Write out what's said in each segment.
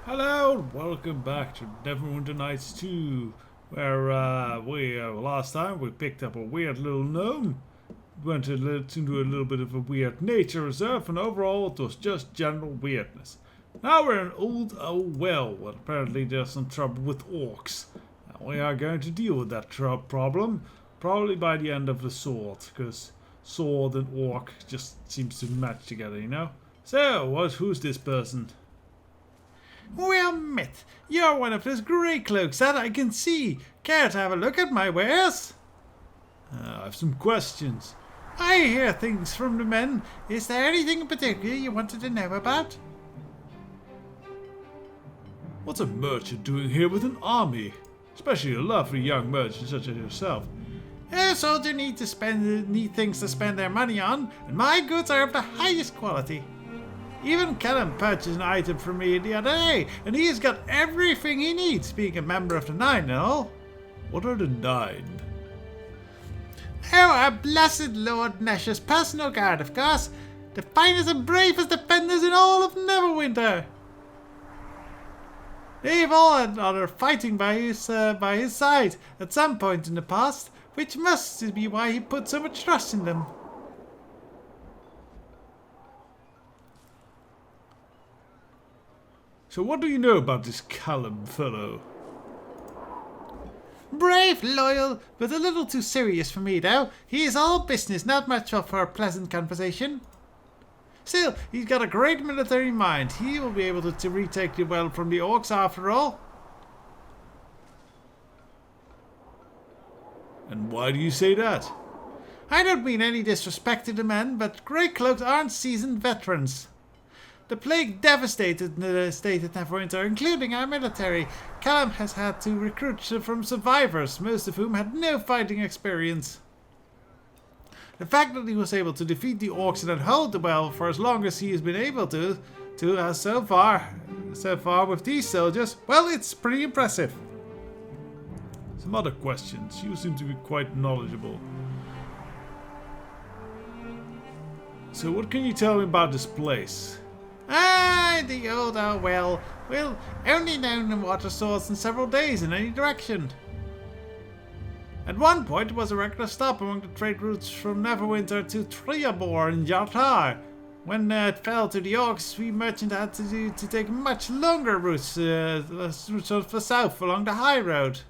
Hello, and welcome back to Neverwinter Nights 2, where last time we picked up a weird little gnome, went into a little bit of a weird nature reserve, and overall it was just general weirdness. Now we're in old well, where apparently there's some trouble with orcs. And we are going to deal with that problem, probably by the end of the sword, because sword and orc just seems to match together, you know? So, who's this person? Well met, you're one of those grey cloaks that I can see. Care to have a look at my wares? I have some questions. I hear things from the men. Is there anything in particular you wanted to know about? What's a merchant doing here with an army? Especially a lovely young merchant such as yourself. A soldier need things to spend their money on, and my goods are of the highest quality. Even Callum purchased an item from me the other day, and he's got everything he needs, being a member of the Nine and all. What are the Nine? Oh, our blessed Lord Nesh's personal guard, of course. The finest and bravest defenders in all of Neverwinter. They've all had honor fighting by his side at some point in the past, which must be why he put so much trust in them. So what do you know about this Callum fellow? Brave, loyal, but a little too serious for me though. He is all business, not much for a pleasant conversation. Still, he's got a great military mind. He will be able to retake the well from the Orcs after all. And why do you say that? I don't mean any disrespect to the men, but grey cloaks aren't seasoned veterans. The plague devastated the state of Neverwinter, including our military. Callum has had to recruit from survivors, most of whom had no fighting experience. The fact that he was able to defeat the orcs and then hold the well for as long as he has been able to so far with these soldiers, well, it's pretty impressive. Some other questions. You seem to be quite knowledgeable. So what can you tell me about this place? The old well. Well, only known in water source in several days in any direction. At one point, it was a regular stop among the trade routes from Neverwinter to Triabor and Yartar. When it fell to the Orcs, we merchants had to take much longer routes to the south along the high road.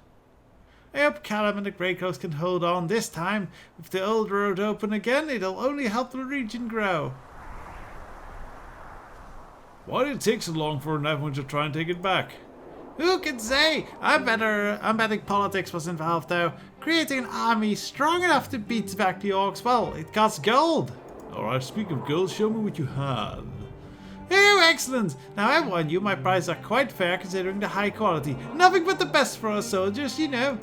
I hope Callum and the Grey Coats can hold on this time. If the old road open again, it'll only help the region grow. Why did it take so long for Neverwinter to try and take it back? Who can say? I'm betting politics was involved though. Creating an army strong enough to beat back the Orcs, well, it costs gold. Alright, speak of gold, show me what you have. Oh, excellent! Now I warn you, my prices are quite fair considering the high quality. Nothing but the best for us soldiers, you know.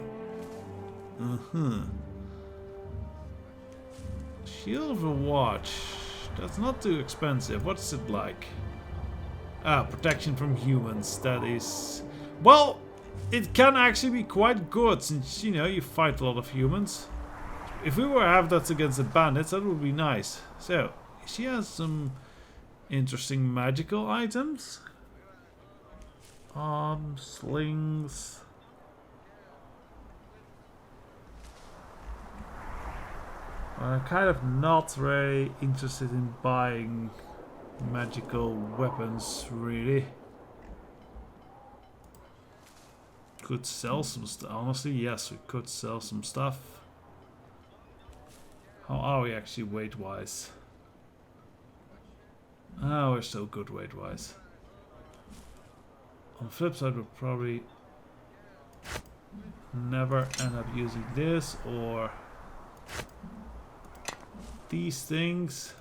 Shield of a watch. That's not too expensive. What's it like? Protection from humans. That is... Well, it can actually be quite good since, you know, you fight a lot of humans. If we were to have that against the bandits, that would be nice. So, she has some interesting magical items. Slings. I'm kind of not very interested in buying magical weapons, really. Could sell some stuff. Honestly, yes, we could sell some stuff. How are we actually weight-wise? Oh, we're still good weight-wise. On the flip side, we'll probably never end up using this or these things.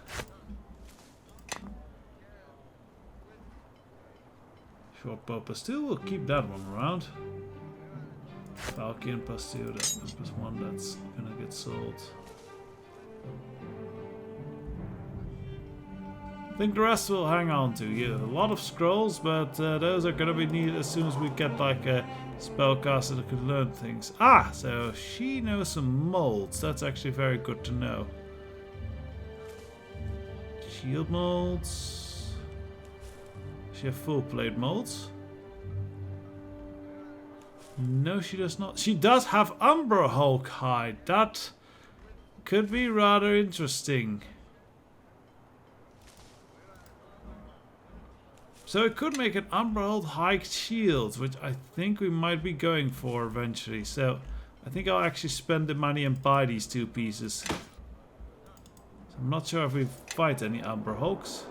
Short bow pastille, we'll keep that one around. Falcon pastille, that's one that's gonna get sold. I think the rest we'll hang on to. Yeah, a lot of scrolls, but those are gonna be needed as soon as we get like a spellcaster that could learn things. So she knows some molds. That's actually very good to know. Shield molds. She have full plate molds. No, she does not. She does have Umbra Hulk hide. That could be rather interesting. So it could make an Umbra Hulk hide shield, which I think we might be going for eventually. So I think I'll actually spend the money and buy these two pieces. So I'm not sure if we fight any Umbra Hulks.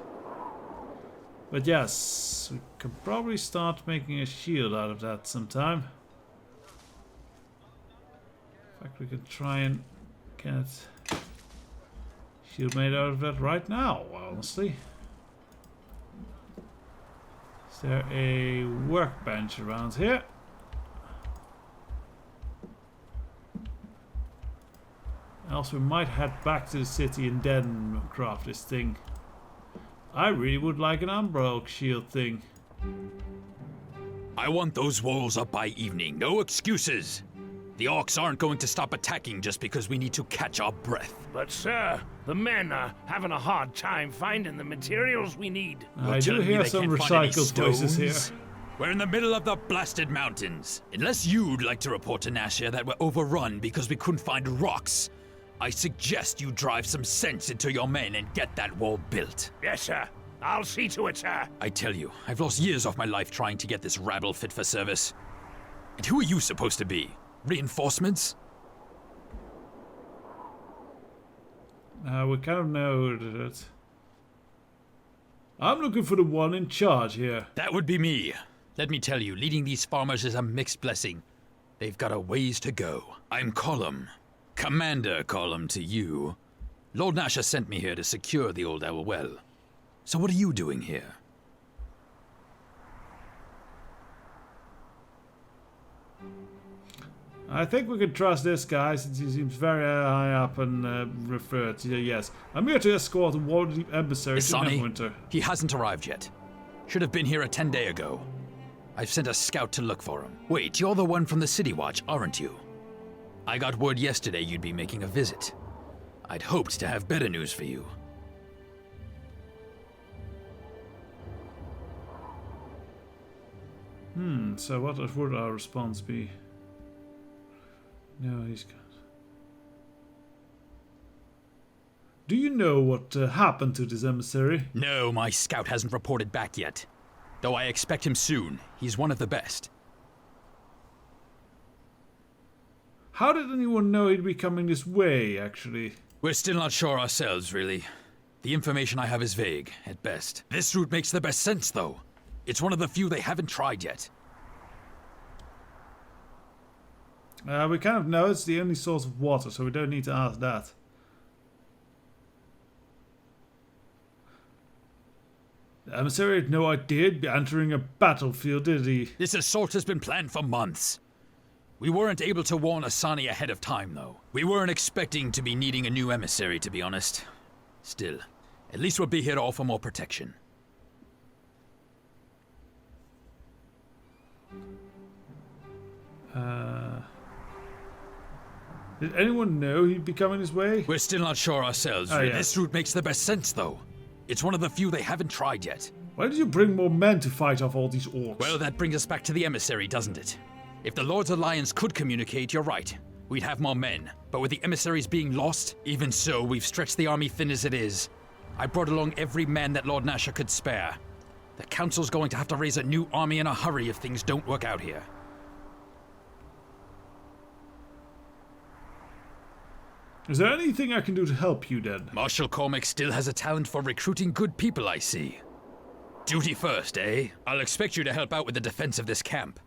But yes, we can probably start making a shield out of that sometime. In fact, we can try and get a shield made out of that right now, honestly. Is there a workbench around here? Else we might head back to the city and then craft this thing. I really would like an Umbra Hulk shield thing. I want those walls up by evening. No excuses. The Orcs aren't going to stop attacking just because we need to catch our breath. But sir, the men are having a hard time finding the materials we need. I do hear some recycled voices here. We're in the middle of the blasted mountains. Unless you'd like to report to Nashia that we're overrun because we couldn't find rocks, I suggest you drive some sense into your men and get that wall built. Yes, sir. I'll see to it, sir. I tell you, I've lost years of my life trying to get this rabble fit for service. And who are you supposed to be? Reinforcements? We kind of know that. I'm looking for the one in charge here. That would be me. Let me tell you, leading these farmers is a mixed blessing. They've got a ways to go. I'm Column. Commander Column to you. Lord Nasha sent me here to secure the old Owl Well. So what are you doing here? I think we can trust this guy since he seems very high up and referred to. Yes, I'm here to escort a Waterdeep emissary to Neverwinter. He hasn't arrived yet. Should have been here 10 days ago. I've sent a scout to look for him. Wait, you're the one from the City Watch, aren't you? I got word yesterday you'd be making a visit. I'd hoped to have better news for you. So what would our response be? No, he's got... Do you know what happened to this emissary? No, my scout hasn't reported back yet. Though I expect him soon. He's one of the best. How did anyone know he'd be coming this way, actually? We're still not sure ourselves, really. The information I have is vague, at best. This route makes the best sense, though. It's one of the few they haven't tried yet. We kind of know it's the only source of water, so we don't need to ask that. The emissary had no idea he'd be entering a battlefield, did he? This assault has been planned for months. We weren't able to warn Asani ahead of time, though. We weren't expecting to be needing a new emissary, to be honest. Still, at least we'll be here to offer more protection. Did anyone know he'd be coming this way? We're still not sure ourselves. Yeah. This route makes the best sense, though. It's one of the few they haven't tried yet. Why did you bring more men to fight off all these orcs? Well, that brings us back to the emissary, doesn't it? If the Lord's Alliance could communicate, you're right. We'd have more men. But with the emissaries being lost, even so, we've stretched the army thin as it is. I brought along every man that Lord Nasha could spare. The Council's going to have to raise a new army in a hurry if things don't work out here. Is there anything I can do to help you, then? Marshal Cormac still has a talent for recruiting good people, I see. Duty first, eh? I'll expect you to help out with the defense of this camp.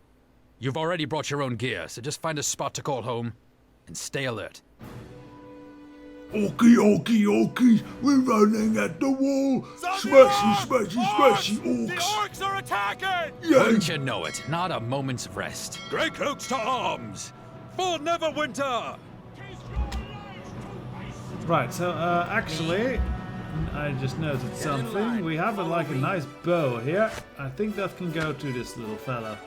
You've already brought your own gear, so just find a spot to call home and stay alert. Okie, we're running at the wall. Smashy, orcs. The Orcs are attacking! Wouldn't you know it? Not a moment's rest. Greycloaks to arms! For Neverwinter! Right, so actually, I just noticed something. We have a nice bow here. I think that can go to this little fella.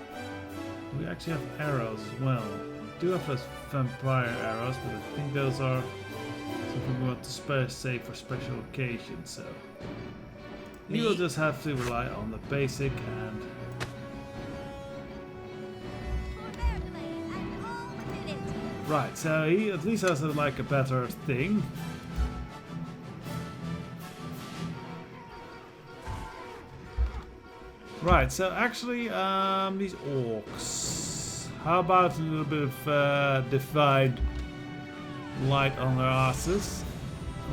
We actually have arrows as well. We do have those vampire arrows, but I think those are something we want to save for special occasions. So you'll just have to rely on the basic and Right, so he at least has like a better thing. Right, so actually, these orcs. How about a little bit of divine light on their asses?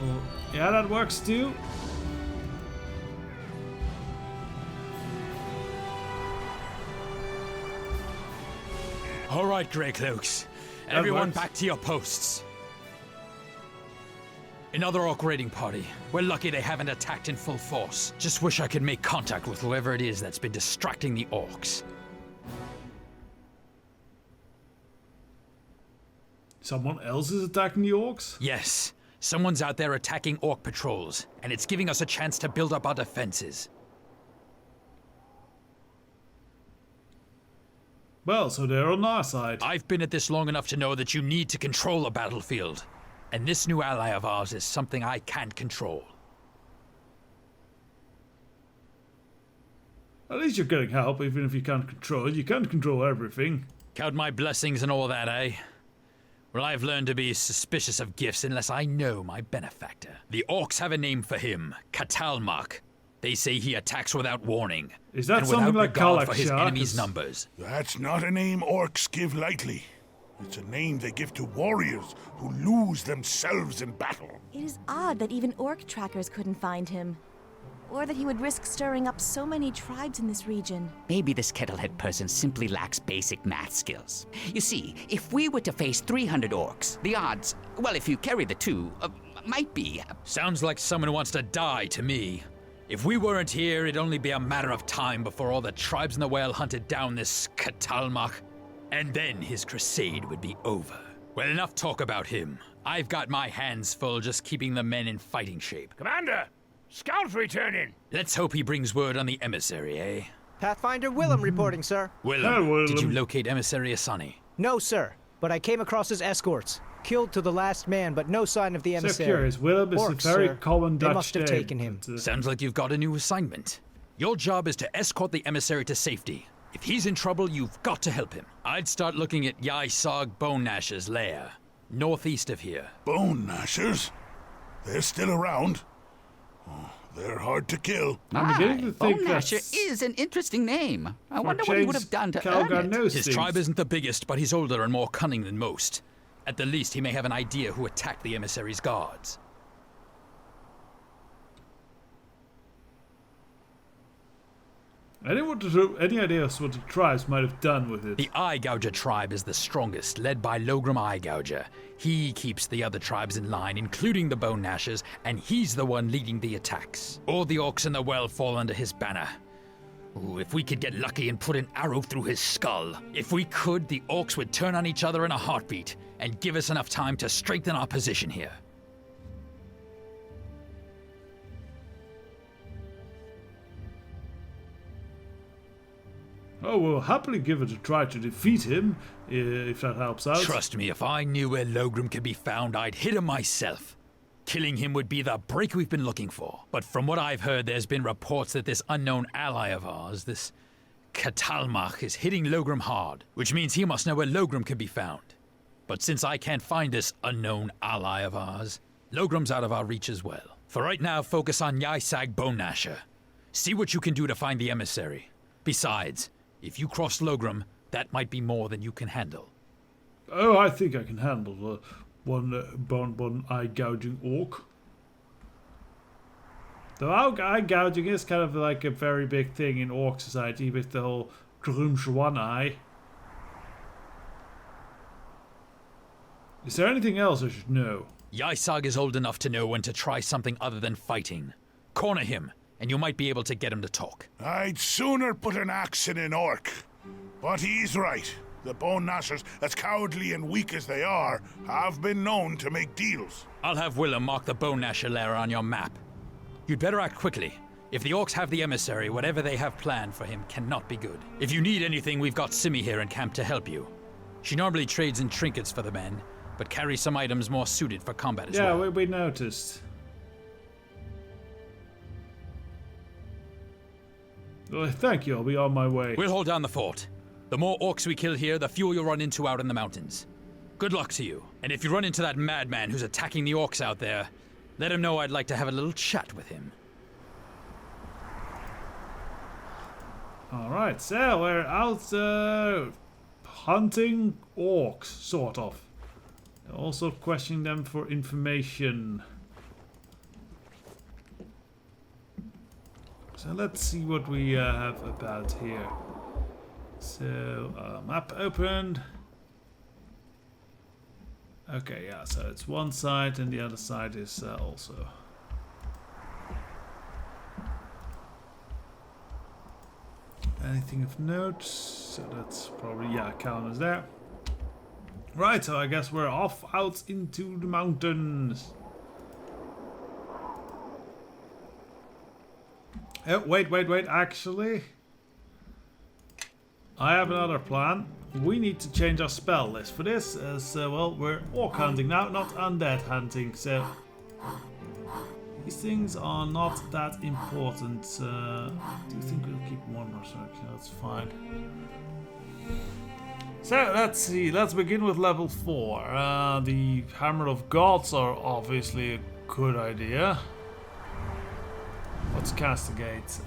Oh, yeah, that works too. All right, Grey Cloaks. Everyone works. back to your posts. Another Orc raiding party. We're lucky they haven't attacked in full force. Just wish I could make contact with whoever it is that's been distracting the Orcs. Someone else is attacking the orcs? Yes, someone's out there attacking Orc patrols, and it's giving us a chance to build up our defenses. Well, so they're on our side. I've been at this long enough to know that you need to control a battlefield. And this new ally of ours is something I can't control. At least you're getting help, even if you can't control it. You can't control everything. Count my blessings and all that, eh? Well, I've learned to be suspicious of gifts unless I know my benefactor. The Orcs have a name for him, Katalmak. They say he attacks without warning. Is that and something without like regard for his Kalak enemies' Shark? numbers. That's not a name orcs give lightly. It's a name they give to warriors who lose themselves in battle. It is odd that even orc trackers couldn't find him. Or that he would risk stirring up so many tribes in this region. Maybe this kettlehead person simply lacks basic math skills. You see, if we were to face 300 orcs, the odds, well, if you carry the two, might be... Sounds like someone who wants to die to me. If we weren't here, it'd only be a matter of time before all the tribes in the Well hunted down this Katalmak. And then his crusade would be over. Well, enough talk about him. I've got my hands full just keeping the men in fighting shape. Commander, scouts returning. Let's hope he brings word on the emissary, eh? Pathfinder Willem reporting, sir. Willem, did you Willem. locate emissary Asani? No, sir, but I came across his escorts. Killed to the last man, but no sign of the So emissary. curious. Willem is Orcs, a very sir. common They Dutch must have name. taken him. Sounds like you've got a new assignment. Your job is to escort the emissary to safety. If he's in trouble, you've got to help him. I'd start looking at Yai-Sog Bone Gnash's lair, northeast of here. Bone gnashers? They're still around. Oh, they're hard to kill. I'm beginning to think Bone Gnasher that's is an interesting name. I wonder what he James would have done to Calgar earn it. knows His things. tribe isn't the biggest, but he's older and more cunning than most. At the least, he may have an idea who attacked the emissary's guards. Any ideas what the tribes might have done with it? The Eye Gouger tribe is the strongest, led by Logram Eye Gouger. He keeps the other tribes in line, including the Bone Gnashers, and he's the one leading the attacks. All the Orcs in the Well fall under his banner. Ooh, if we could get lucky and put an arrow through his skull. If we could, the Orcs would turn on each other in a heartbeat, and give us enough time to strengthen our position here. Oh, we'll happily give it a try to defeat him, if that helps out. Trust me, if I knew where Logram could be found, I'd hit him myself. Killing him would be the break we've been looking for. But from what I've heard, there's been reports that this unknown ally of ours, this Katalmach, is hitting Logram hard, which means he must know where Logram can be found. But since I can't find this unknown ally of ours, Logram's out of our reach as well. For right now, focus on Yai-Sag Bone Gnasher. See what you can do to find the emissary. Besides, if you cross Logram, that might be more than you can handle. Oh, I think I can handle one bone eye gouging orc. The eye gouging is kind of like a very big thing in orc society with the whole Grumsh one eye. Is there anything else I should know? Yai-Sag is old enough to know when to try something other than fighting. Corner him, and you might be able to get him to talk. I'd sooner put an axe in an orc. But he's right. The Bone Gnashers, as cowardly and weak as they are, have been known to make deals. I'll have Willem mark the Bone Gnasher lair on your map. You'd better act quickly. If the Orcs have the emissary, whatever they have planned for him cannot be good. If you need anything, we've got Simi here in camp to help you. She normally trades in trinkets for the men, but carries some items more suited for combat as well. Yeah, we noticed. Well, thank you, I'll be on my way. We'll hold down the fort. The more Orcs we kill here, the fewer you'll run into out in the mountains. Good luck to you. And if you run into that madman who's attacking the orcs out there, let him know I'd like to have a little chat with him. Alright, so we're out hunting orcs, sort of. Also questioning them for information. So let's see what we have about here. So, map opened. Okay, yeah, so it's one side and the other side is also. Anything of note? So that's probably, yeah, calendar's there. Right, so I guess we're off out into the mountains. Oh, wait, actually. I have another plan. We need to change our spell list for this, as well, we're orc hunting now, not undead hunting, so these things are not that important. Do you think we'll keep one more section? That's fine. So let's see, let's begin with level 4. The Hammer of Gods are obviously a good idea. What's Castigate?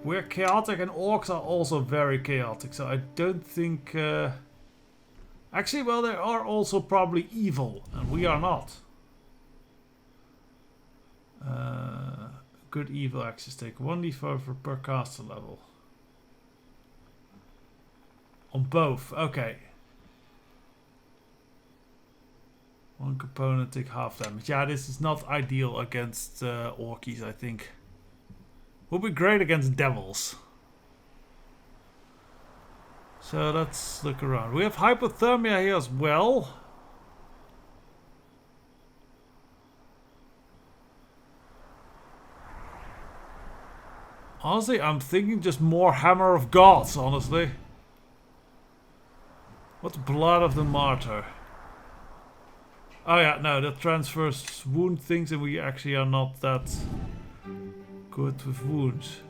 We're chaotic and orcs are also very chaotic, so I don't think... Actually, well, they are also probably evil, and we are not. Good evil axes take 1d4 per caster level. On both, okay. One component take half damage. Yeah, this is not ideal against orkies, I think. Would be great against devils. So let's look around. We have hypothermia here as well. Honestly, I'm thinking just more Hammer of Gods, honestly. What's Blood of the Martyr? Oh yeah, no, that transfers wound things and we actually are not that good with wounds.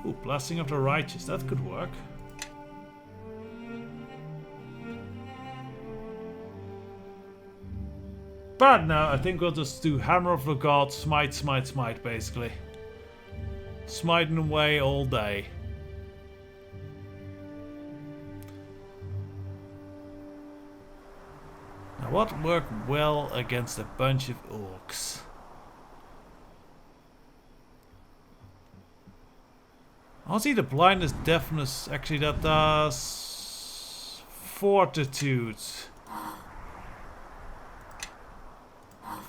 Ooh, Blessing of the Righteous, that could work. But no, I think we'll just do Hammer of the Gods, smite, smite, smite, basically. Smiting away all day. Now what worked well against a bunch of orcs? Honestly, the blindness, deafness, actually that does fortitude.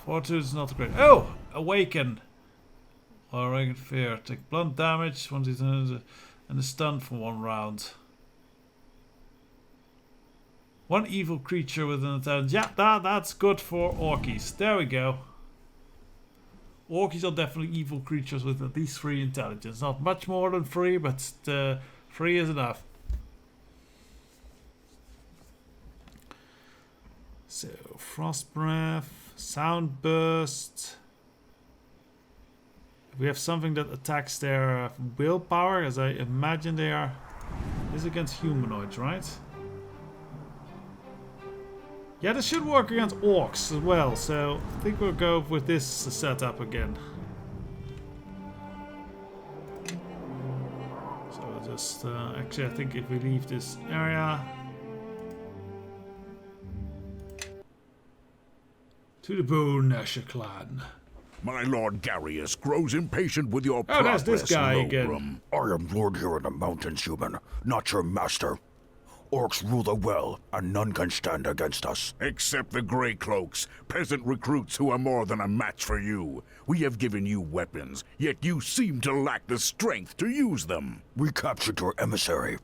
Fortitude is not great. Oh! Awaken! Or awaken fear. Take blunt damage, and a stun for 1 round. 1 evil creature with an intelligence. Yeah, that's good for orkies. There we go. Orkies are definitely evil creatures with at least 3 intelligence. Not much more than 3, but 3 is enough. So, Frost Breath, Sound Burst. We have something that attacks their willpower, as I imagine they are. This is against humanoids, right? Yeah, this should work against orcs as well, so I think we'll go with this setup again. So just, actually I think if we leave this area... To the Bone Nasher clan. My Lord Darius grows impatient with your there's progress, this guy again. Logrum. I am lord here in the mountains, human, not your master. Orcs rule the well, and none can stand against us. Except the Grey Cloaks, peasant recruits who are more than a match for you. We have given you weapons, yet you seem to lack the strength to use them. We captured your emissary.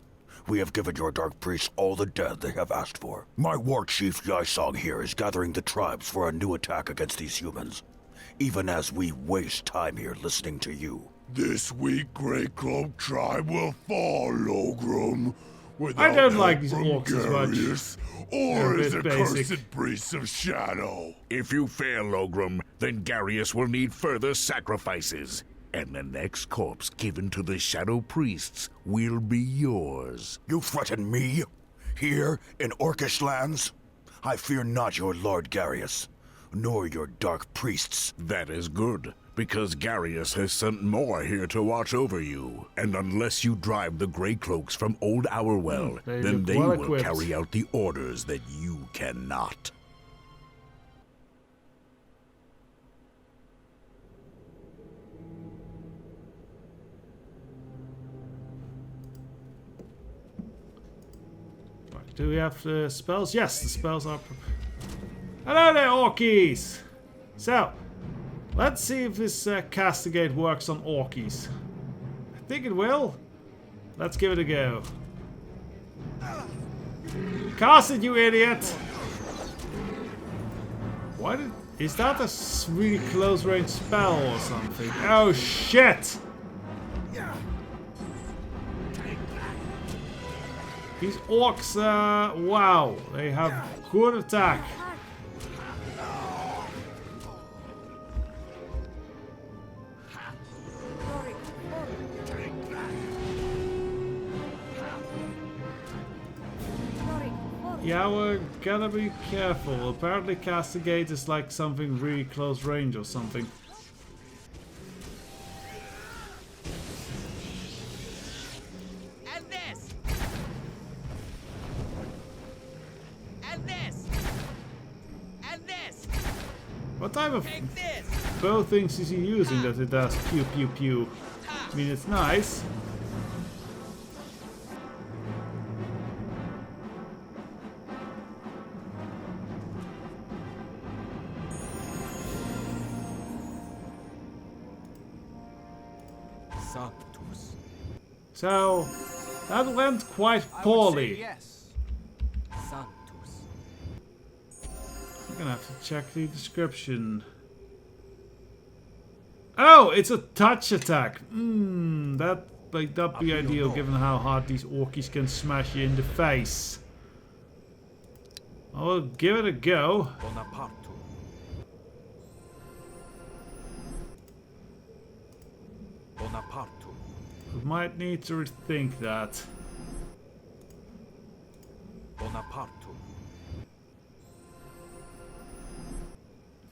We have given your dark priests all the dead they have asked for. My war chief Yisong here is gathering the tribes for a new attack against these humans, even as we waste time here listening to you. This weak Grey Cloak tribe will fall, Logrum. I don't like these orcs as much. Garius, They're or a is bit the basic. cursed priest of shadow? If you fail, Ogrim, then Garius will need further sacrifices. And the next corpse given to the Shadow Priests will be yours. You threaten me? Here, in Orcish lands? I fear not your Lord Garius, nor your dark priests. That is good, because Garius has sent more here to watch over you. And unless you drive the Grey Cloaks from Old Hourwell, They then look they well will equipped. carry out the orders that you cannot. Right, do we have the spells? Yes, the spells are... Hello there, Orkies! So, let's see if this Castigate works on Orkies. I think it will. Let's give it a go. Cast it, you idiot! Why did... Is that a really close range spell or something? Oh shit! These orcs, wow, they have good attack. Yeah, we're gonna be careful. Apparently Castigate is like something really close range or something. And this! And this! And this! What type of Take this! bow things is he using that it does pew pew pew? I mean, it's nice. Sanctus. So, that went quite poorly. Yes. Sanctus. I'm gonna have to check the description. Oh, it's a touch attack. That might not be ideal given how hard these orkies can smash you in the face. I'll give it a go. Bonaparte. Bonaparte. We might need to rethink that. Bonaparte.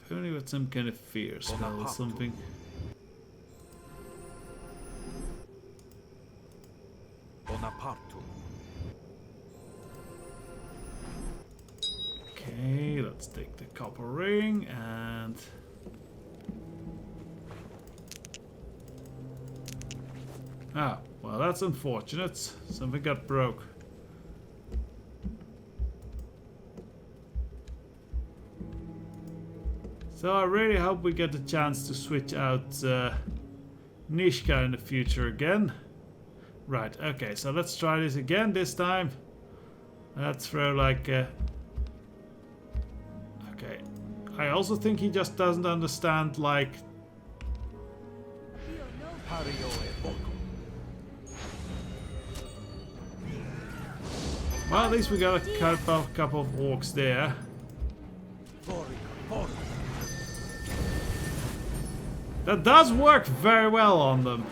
If only with some kind of fear spell or something. Bonaparte. Okay, let's take the copper ring and... Ah, well that's unfortunate. Something got broke. So I really hope we get the chance to switch out Nishka in the future again. Right, okay, so let's try this again this time. Let's throw like... okay. I also think he just doesn't understand like... Well, at least we got a couple of orcs there. That does work very well on them.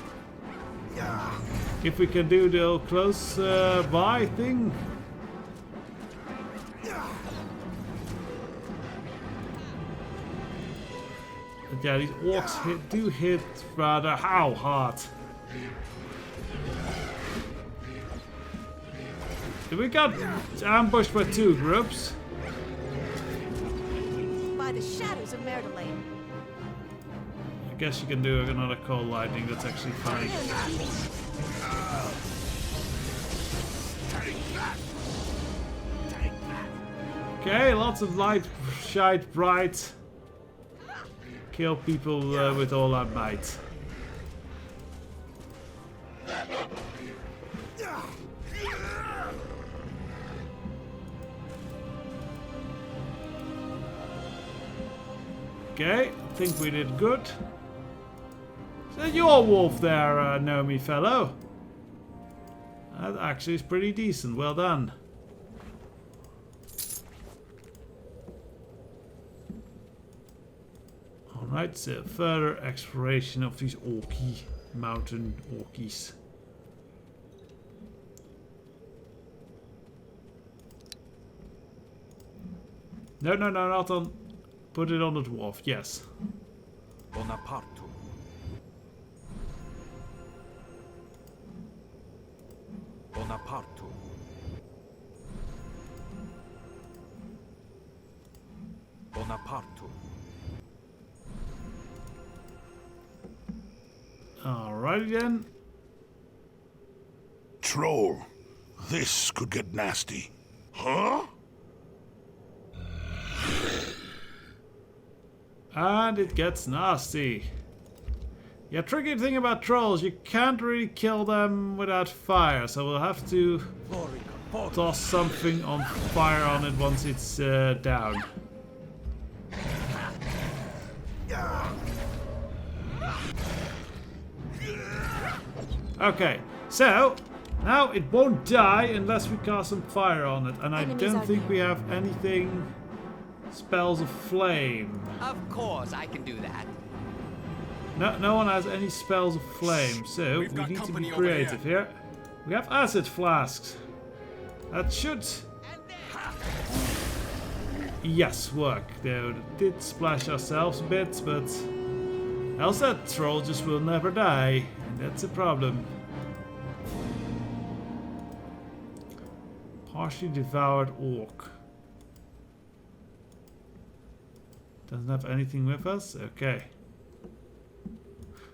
If we can do the close by thing. But yeah, these orcs do hit rather hard. We got ambushed by two groups. By the shadows of Merdelaine. I guess you can do another cold lightning, that's actually fine. Okay, lots of light, shite, bright. Kill people with all our might. Okay, I think we did good. So you're a wolf there, Nomi fellow. That actually is pretty decent. Well done. Alright, so further exploration of these mountain orkies. No, not on. Put it on the dwarf, yes. Bonaparte. Bonaparte. Bonaparte. Alrighty then. Troll, this could get nasty. Huh? And it gets nasty. Yeah, tricky thing about trolls, you can't really kill them without fire, so we'll have to toss something on fire on it once it's down. Okay, so now it won't die unless we cast some fire on it, and I don't think we have anything. Spells of flame. Of course, I can do that. No one has any spells of flame, so we need to be creative here. We have acid flasks. That should... Yes, work. Though it did splash ourselves a bit, but... else that troll just will never die, and that's a problem. Partially devoured orc. Doesn't have anything with us? Okay.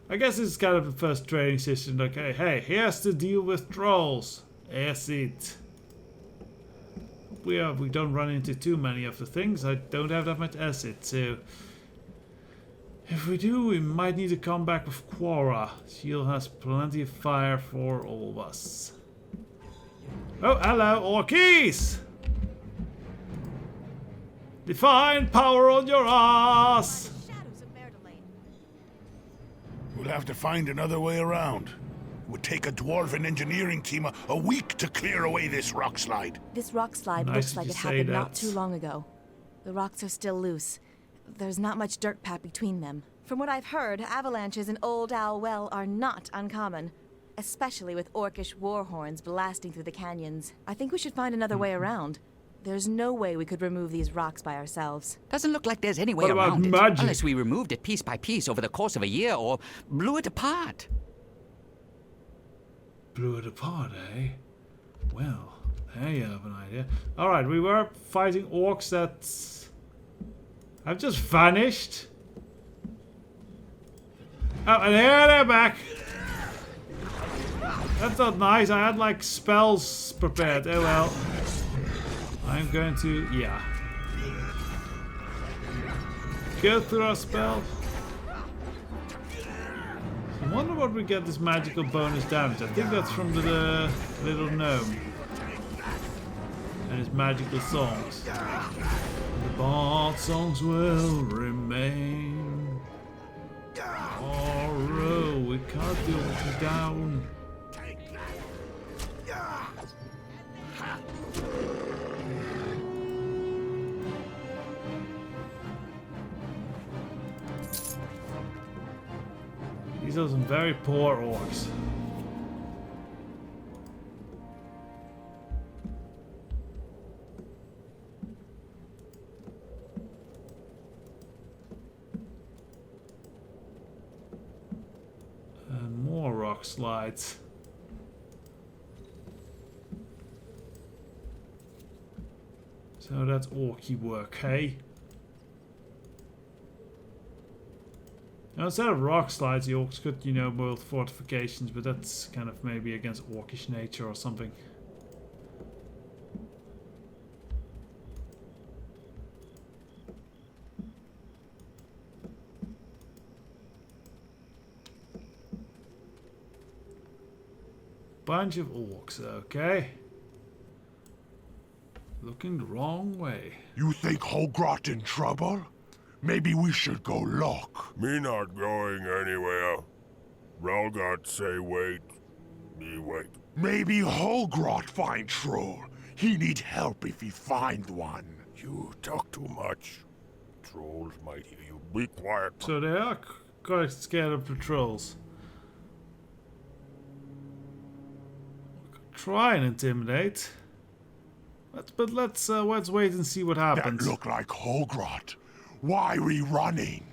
I guess it's kind of the first training session. Okay, hey, here's to deal with trolls. Acid. We don't run into too many of the things. I don't have that much acid, so... if we do, we might need to come back with Quora. She'll has plenty of fire for all of us. Oh, hello, Orkies! Divine power on your ass! We'll have to find another way around. It would take a dwarven engineering team a week to clear away this rock slide. This rock slide looks like it happened not too long ago. The rocks are still loose. There's not much dirt packed between them. From what I've heard, avalanches in Old Owl Well are not uncommon, especially with orcish war horns blasting through the canyons. I think we should find another way around. There's no way we could remove these rocks by ourselves. Doesn't look like there's any way around it, unless we removed it piece by piece over the course of a year or blew it apart. Blew it apart, eh? Well, there you have an idea. Alright, we were fighting orcs that have just vanished. Oh, and here they're back. That's not nice. I had like spells prepared. Oh well. I'm going to, yeah. Go through our spell. I wonder what we get this magical bonus damage. I think that's from the little gnome. And his magical songs. The bard songs will remain. Oh, we can't do it down. These are some very poor orcs. And more rock slides. So that's orky work, hey? Now, instead of rock slides, the orcs could, you know, build fortifications, but that's kind of maybe against orcish nature or something. Bunch of orcs, okay. Looking the wrong way. You think Hogrot in trouble? Maybe we should go look. Me not going anywhere. Ralgard say wait. Wait. Maybe Holgrot find troll. He need help if he find one. You talk too much. Trolls might hear you. Be quiet. So they are quite scared of the trolls. Try and intimidate. But let's wait and see what happens. That look like Holgrot. Why we running?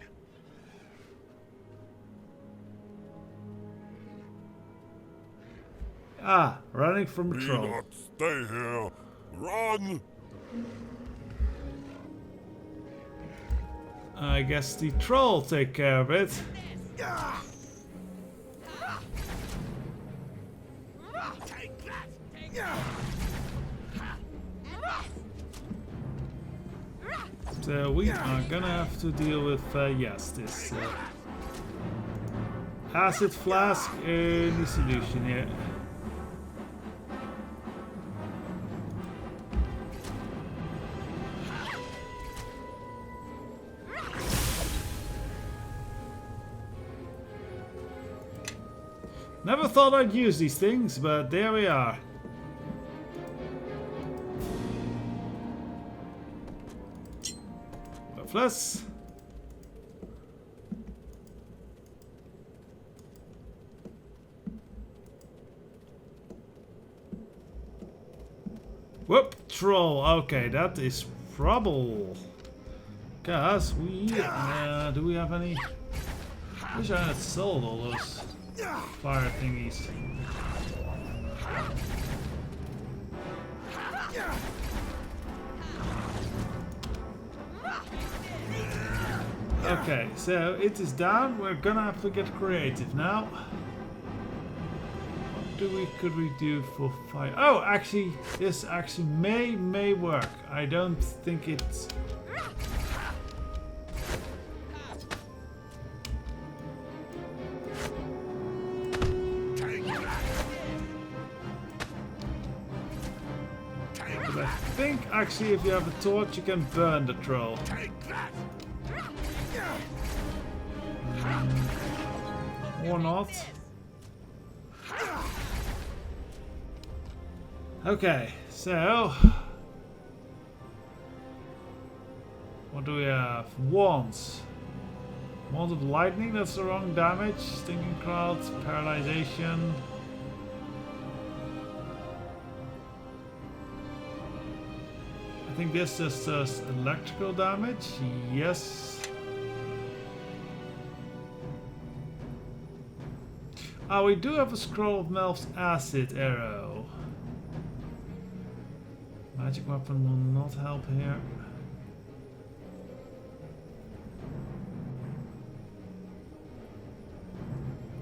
Ah, running from a Do troll. not stay here. Run! I guess the troll take care of it. So we are gonna have to deal with yes, this acid flask in the solution here. Never thought I'd use these things, but there we are. Worthless. Whoop, troll. Okay, that is trouble. Cause we do we have any? Wish I had sold all those fire thingies. Okay, so it is down. We're gonna have to get creative now. What could we do for fire? Oh, actually, this actually may work. I don't think it's. But I think actually, if you have a torch, you can burn the troll. Or not. Okay, so what do we have? Wands. Wand of lightning, that's the wrong damage. Stinking crowd, paralyzation. I think this just does electrical damage. Yes. Oh, we do have a scroll of Melf's acid arrow. Magic weapon will not help here.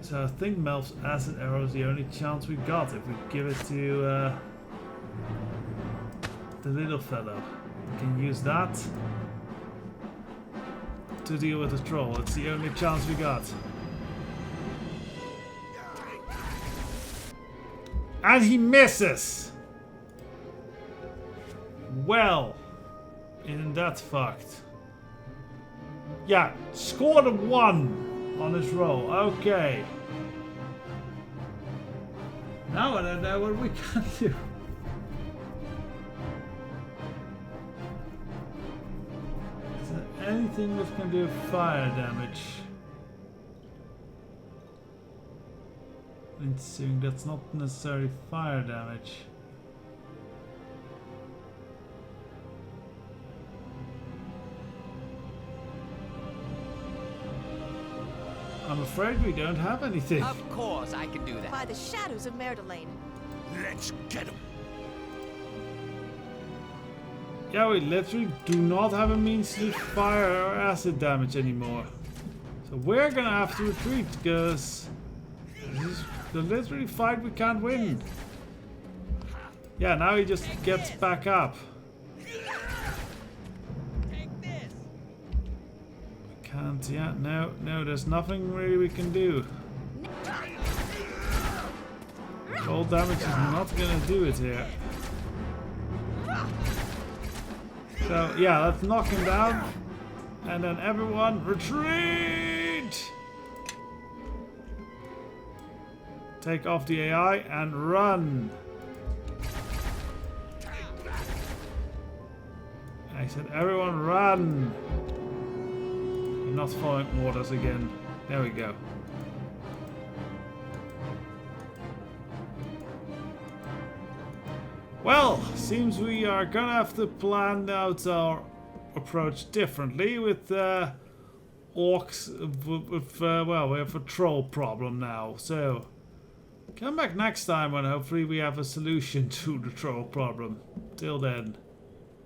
So I think Melf's acid arrow is the only chance we got if we give it to the little fellow. We can use that to deal with the troll. It's the only chance we got. And he misses! Well, isn't that fucked? Yeah, scored a 1 on his roll. Okay. Now I don't know what we can do. Is there anything that can do fire damage? Assuming that's not necessarily fire damage. I'm afraid we don't have anything. Of course, I can do that. By the shadows of Merdelaine. Let's get him. Yeah, we literally do not have a means to do fire or acid damage anymore. So we're gonna have to retreat because this is the literally fight we can't win. Yeah, now he just gets back up. Can't, yeah, no, there's nothing really we can do. All damage is not gonna do it here. So, yeah, let's knock him down. And then everyone retreat! take off the AI and run. I said, everyone run. You're not following orders again. There we go. Well, seems we are gonna have to plan out our approach differently with orcs. Well, we have a troll problem now, so come back next time when hopefully we have a solution to the troll problem. Till then.